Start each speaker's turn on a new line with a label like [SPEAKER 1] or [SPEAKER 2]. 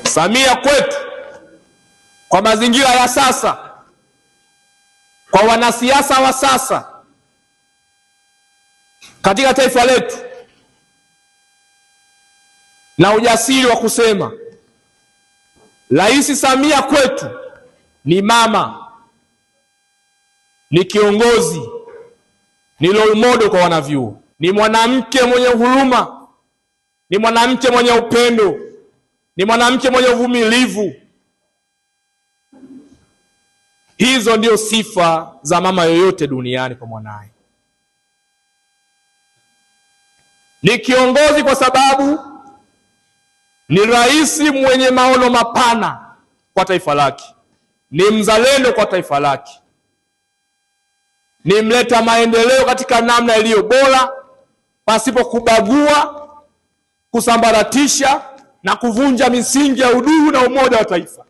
[SPEAKER 1] Samia kwetu, kwa mazingira ya sasa, kwa wanasiasa wa sasa katika taifa letu, na ujasiri wa kusema Rais Samia kwetu ni mama, ni kiongozi, ni role model kwa wanavyuo, ni mwanamke mwenye huruma, ni mwanamke mwenye upendo, ni mwanamke mwenye uvumilivu. Hizo ndio sifa za mama yoyote duniani kwa mwanae. Ni kiongozi kwa sababu ni rais mwenye maono mapana kwa taifa lake, ni mzalendo kwa taifa lake, ni mleta maendeleo katika namna iliyo bora, pasipo kubagua, kusambaratisha na kuvunja misingi ya udugu na umoja wa taifa.